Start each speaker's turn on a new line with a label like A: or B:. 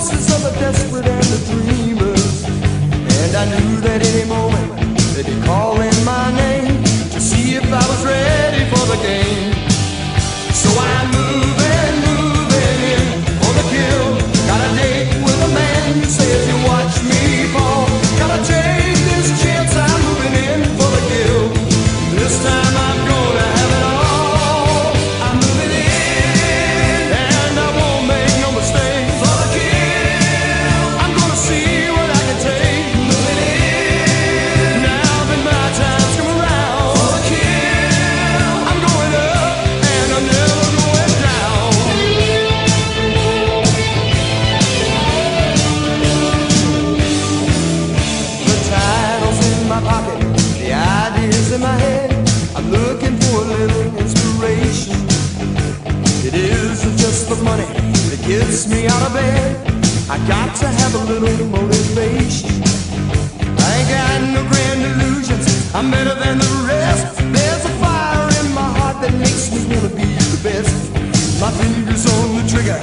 A: voices of the desperate and the dreamers. And I knew that any moment they'd be calling my name to see if I was ready for the game. So I'm moving in for the kill. Got a date with a man who says you watch me fall. Gotta take this chance, I'm moving in for the kill. This time I'm gonna have it all. I'm moving in, and I won't make no mistake. For the kill, I'm gonna see what I can take. Moving in, now that my time's come around. For the kill, I'm going up, and I'm never going down. The title's in my pocket, the ideas in my head. I'm looking for a little inspiration. It isn't just the money that gets me out of bed. I got to have a little motivation. I ain't got no grand illusions, I'm better than the rest. There's a fire in my heart that makes me wanna be the best. My fingers on the trigger,